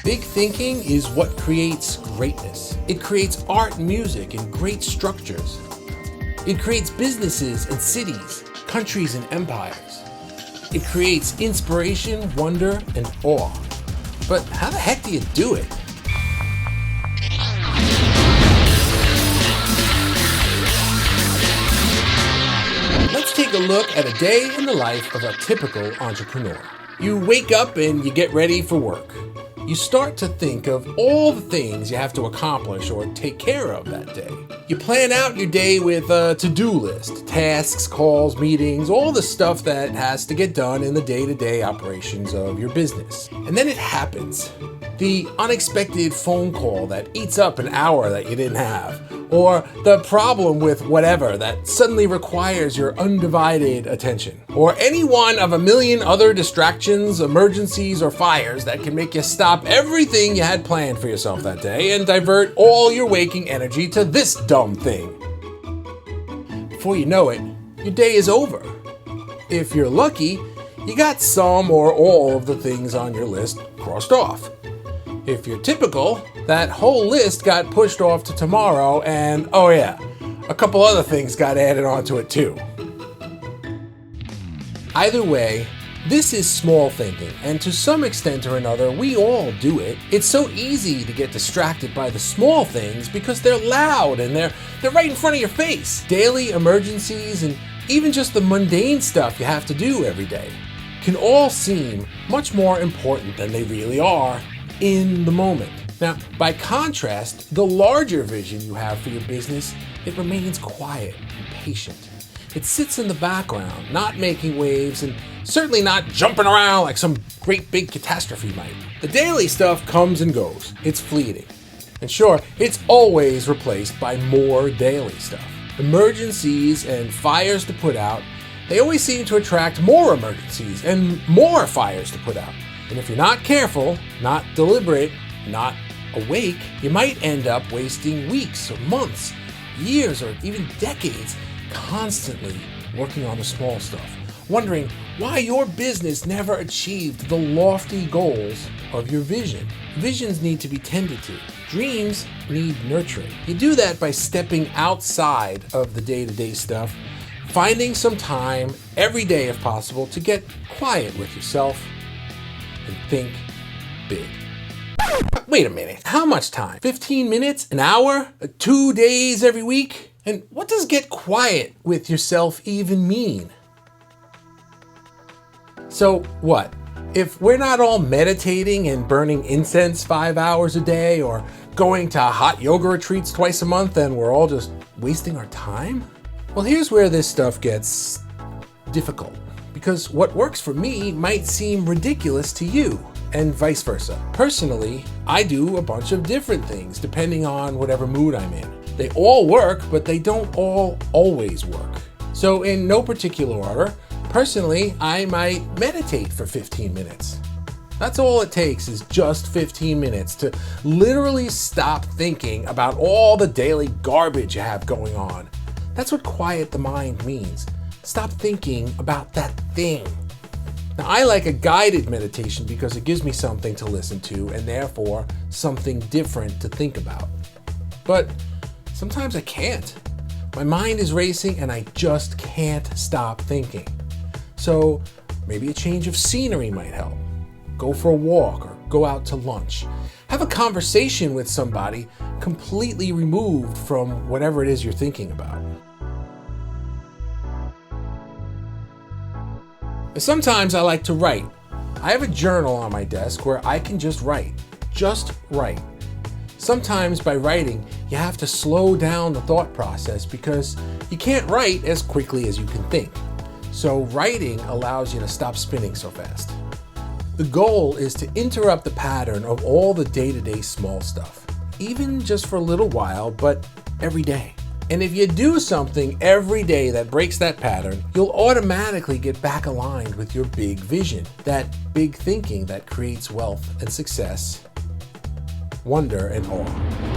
Big thinking is what creates greatness. It creates art and music and great structures. It creates businesses and cities, countries and empires. It creates inspiration, wonder, and awe. But how the heck do you do it? Let's take a look at a day in the life of a typical entrepreneur. You wake up and you get ready for work. You start to think of all the things you have to accomplish or take care of that day. You plan out your day with a to-do list, tasks, calls, meetings, all the stuff that has to get done in the day-to-day operations of your business. And then it happens. The unexpected phone call that eats up an hour that you didn't have, or the problem with whatever that suddenly requires your undivided attention, or any one of a million other distractions, emergencies, or fires that can make you stop everything you had planned for yourself that day and divert all your waking energy to this dumb thing. Before you know it, your day is over. If you're lucky, you got some or all of the things on your list crossed off. If you're typical, that whole list got pushed off to tomorrow and, oh yeah, a couple other things got added onto it too. Either way, this is small thinking, and to some extent or another, we all do it. It's so easy to get distracted by the small things because they're loud and they're right in front of your face. Daily emergencies and even just the mundane stuff you have to do every day can all seem much more important than they really are in the moment. Now, by contrast, the larger vision you have for your business, it remains quiet and patient. It sits in the background, not making waves and certainly not jumping around like some great big catastrophe might. The daily stuff comes and goes. It's fleeting. And sure, it's always replaced by more daily stuff. Emergencies and fires to put out, they always seem to attract more emergencies and more fires to put out. And if you're not careful, not deliberate, not awake, you might end up wasting weeks or months, years, or even decades constantly working on the small stuff, wondering why your business never achieved the lofty goals of your vision. Visions need to be tended to. Dreams need nurturing. You do that by stepping outside of the day-to-day stuff, finding some time every day if possible to get quiet with yourself and think big. Wait a minute, how much time? 15 minutes? An hour? 2 days every week? And what does get quiet with yourself even mean? So what? If we're not all meditating and burning incense 5 hours a day or going to hot yoga retreats twice a month, then we're all just wasting our time? Well, here's where this stuff gets difficult. Because what works for me might seem ridiculous to you, and vice versa. Personally, I do a bunch of different things depending on whatever mood I'm in. They all work, but they don't all always work. So in no particular order, personally, I might meditate for 15 minutes. That's all it takes is just 15 minutes to literally stop thinking about all the daily garbage you have going on. That's what quiet the mind means. Stop thinking about that thing. Now, I like a guided meditation because it gives me something to listen to and therefore something different to think about. But sometimes I can't. My mind is racing and I just can't stop thinking. So maybe a change of scenery might help. Go for a walk or go out to lunch. Have a conversation with somebody completely removed from whatever it is you're thinking about. Sometimes I like to write. I have a journal on my desk where I can just write. Just write. Sometimes by writing, you have to slow down the thought process because you can't write as quickly as you can think. So writing allows you to stop spinning so fast. The goal is to interrupt the pattern of all the day-to-day small stuff, even just for a little while, but every day. And if you do something every day that breaks that pattern, you'll automatically get back aligned with your big vision, that big thinking that creates wealth and success, wonder and awe.